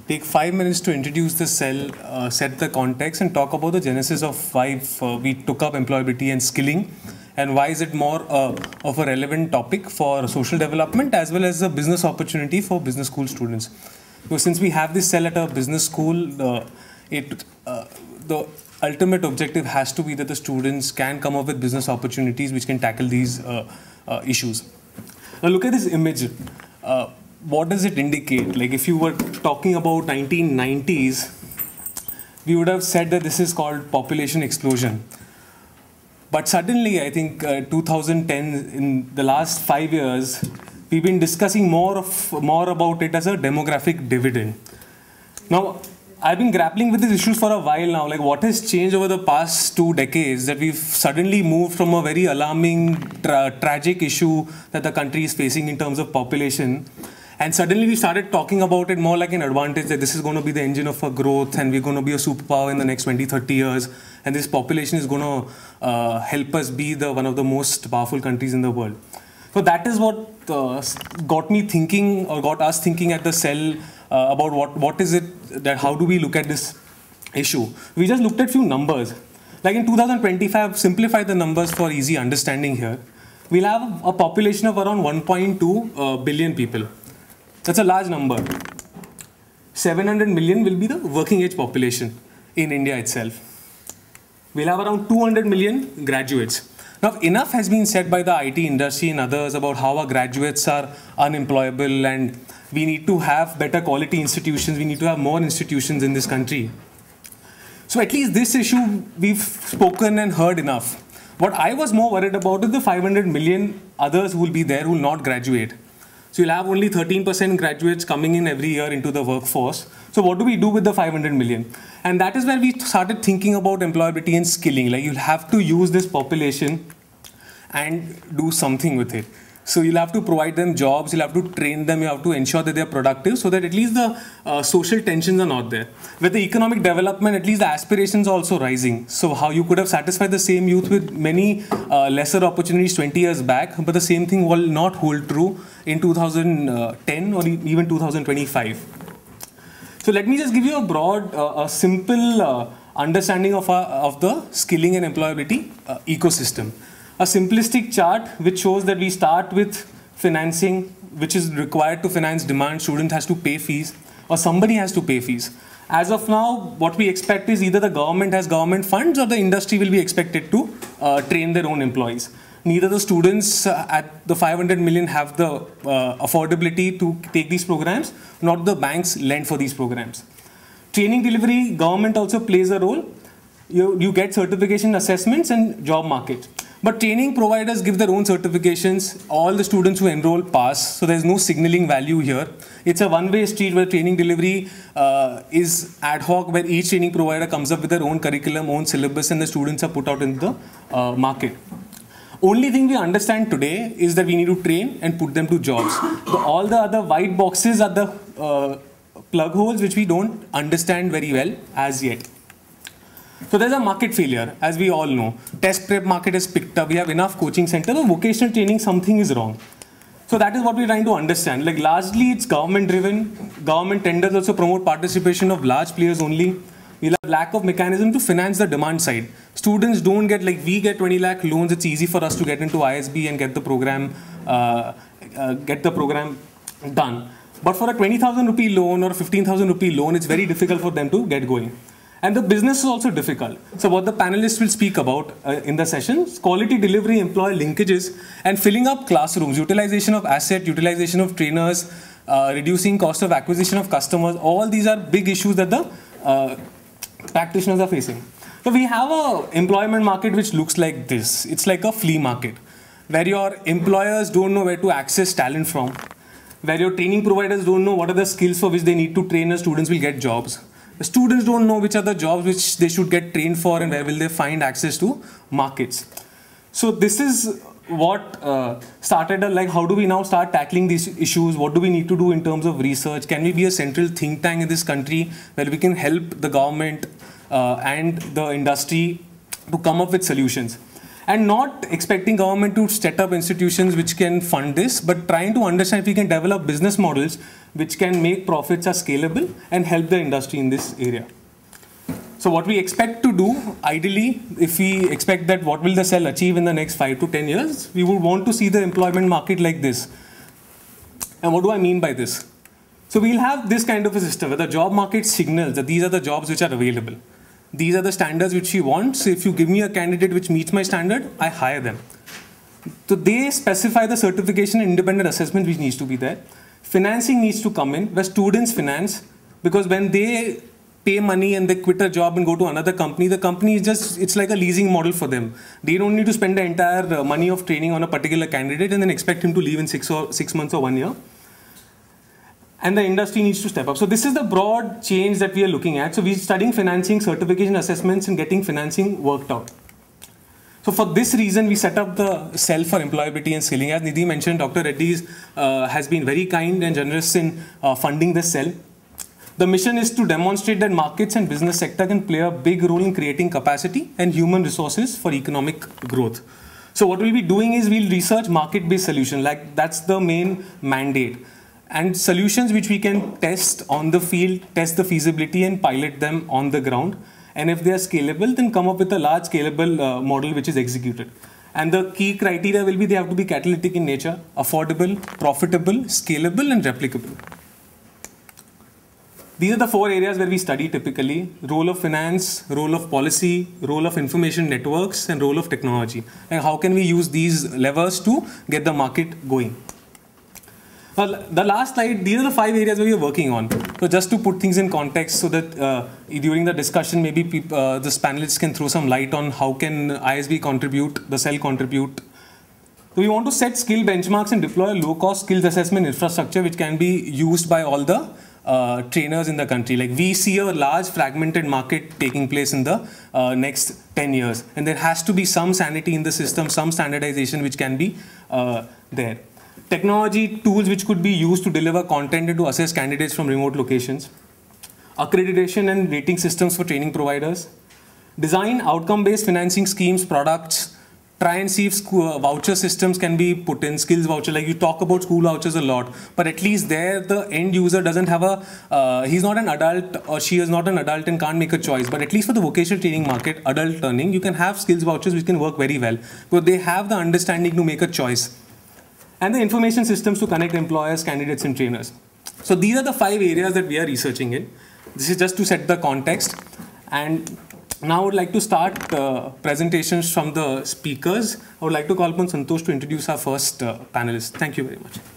take 5 minutes to introduce the cell, set the context, and talk about the genesis of why we took up employability and skilling, and why is it more of a relevant topic for social development as well as a business opportunity for business school students. So since we have this cell at a business school, the ultimate objective has to be that the students can come up with business opportunities which can tackle these issues. Now look at this image. What does it indicate? Like if you were talking about 1990s, we would have said that this is called population explosion. But suddenly, I think 2010, in the last 5 years, we've been discussing more about it as a demographic dividend. Now, I've been grappling with these issues for a while now. Like what has changed over the past 2 decades that we've suddenly moved from a very alarming, tragic issue that the country is facing in terms of population. And suddenly we started talking about it more like an advantage that this is going to be the engine of our growth and we're going to be a superpower in the next 20, 30 years. And this population is going to help us be one of the most powerful countries in the world. So that is what got me thinking, or got us thinking at the cell about what is it, that how do we look at this issue. We just looked at few numbers. Like in 2025, I've simplified the numbers for easy understanding here. We'll have a population of around 1.2 billion people. That's a large number. 700 million will be the working age population in India itself. We'll have around 200 million graduates. Now, enough has been said by the IT industry and others about how our graduates are unemployable and we need to have better quality institutions. We need to have more institutions in this country. So at least this issue we've spoken and heard enough. What I was more worried about is the 500 million others who will be there who will not graduate. So you'll have only 13% graduates coming in every year into the workforce. So what do we do with the 500 million? And that is where we started thinking about employability and skilling. Like you'll have to use this population and do something with it. So you'll have to provide them jobs, you'll have to train them, you have to ensure that they're productive so that at least the social tensions are not there. With the economic development, at least the aspirations are also rising. So how you could have satisfied the same youth with many lesser opportunities 20 years back, but the same thing will not hold true in 2010 or even 2025. So let me just give you a broad, a simple understanding of the skilling and employability ecosystem. A simplistic chart which shows that we start with financing, which is required to finance demand. Student has to pay fees or somebody has to pay fees. As of now, what we expect is either the government has government funds or the industry will be expected to train their own employees. Neither the students at the 500 million have the affordability to take these programs, nor the banks lend for these programs. Training delivery, government also plays a role. You get certification assessments and job market. But training providers give their own certifications. All the students who enroll pass. So there's no signaling value here. It's a one-way street where training delivery is ad hoc, where each training provider comes up with their own curriculum, own syllabus, and the students are put out in the market. Only thing we understand today is that we need to train and put them to jobs. All the other white boxes are the plug holes which we don't understand very well as yet. So there's a market failure, as we all know. Test prep market is picked up. We have enough coaching centers. But vocational training, something is wrong. So that is what we're trying to understand. Like largely it's government driven. Government tenders also promote participation of large players only. We'll have lack of mechanism to finance the demand side. Students don't get, like we get 20 lakh loans. It's easy for us to get into ISB and get the program done. But for a 20,000 rupee loan or 15,000 rupee loan, it's very difficult for them to get going. And the business is also difficult. So what the panelists will speak about in the sessions, quality delivery, employee linkages, and filling up classrooms, utilization of asset, utilization of trainers, reducing cost of acquisition of customers. All these are big issues that the practitioners are facing. So we have an employment market which looks like this. It's like a flea market, where your employers don't know where to access talent from, where your training providers don't know what are the skills for which they need to train, and students will get jobs. The students don't know which are the jobs which they should get trained for and where will they find access to markets. So this is what started, like how do we now start tackling these issues? What do we need to do in terms of research? Can we be a central think tank in this country where we can help the government and the industry to come up with solutions? and not expecting government to set up institutions which can fund this, but trying to understand if we can develop business models which can make profits are scalable and help the industry in this area. So what we expect to do, ideally, if we expect that what will the cell achieve in the next 5 to 10 years, we would want to see the employment market like this. And what do I mean by this? So we'll have this kind of a system where the job market signals that these are the jobs which are available. These are the standards which we want. So if you give me a candidate which meets my standard, I hire them. So they specify the certification and independent assessment which needs to be there. Financing needs to come in, where students finance, because when they pay money and they quit a job and go to another company, the company is just, it's like a leasing model for them. They don't need to spend the entire money of training on a particular candidate and then expect him to leave in 6 months or 1 year. And the industry needs to step up. So this is the broad change that we are looking at. So we're studying financing, certification assessments, and getting financing worked out. So for this reason, we set up the cell for employability and skilling. As Nidhi mentioned, Dr. Reddy has been very kind and generous in funding this cell. The mission is to demonstrate that markets and business sector can play a big role in creating capacity and human resources for economic growth. So what we'll be doing is we'll research market-based solutions. Like that's the main mandate. And solutions which we can test on the field, test the feasibility and pilot them on the ground. And if they are scalable, then come up with a large scalable model which is executed. And the key criteria will be they have to be catalytic in nature, affordable, profitable, scalable and replicable. These are the 4 areas where we study typically: role of finance, role of policy, role of information networks and role of technology. And how can we use these levers to get the market going? The last slide, these are the 5 areas where we are working on. So just to put things in context so that during the discussion, maybe this panelists can throw some light on how can ISB contribute, the cell contribute. So we want to set skill benchmarks and deploy a low-cost skills assessment infrastructure which can be used by all the trainers in the country. Like we see a large fragmented market taking place in the next 10 years. And there has to be some sanity in the system, some standardization which can be there. Technology tools which could be used to deliver content and to assess candidates from remote locations. Accreditation and rating systems for training providers. Design outcome-based financing schemes, products. Try and see if voucher systems can be put in, skills voucher. Like you talk about school vouchers a lot, but at least there the end user doesn't have a, he's not an adult or she is not an adult and can't make a choice. But at least for the vocational training market, adult learning, you can have skills vouchers which can work very well. Because they have the understanding to make a choice. And the information systems to connect employers, candidates and trainers. So these are the 5 areas that we are researching in. This is just to set the context. And now I would like to start presentations from the speakers. I would like to call upon Santosh to introduce our first panelist. Thank you very much.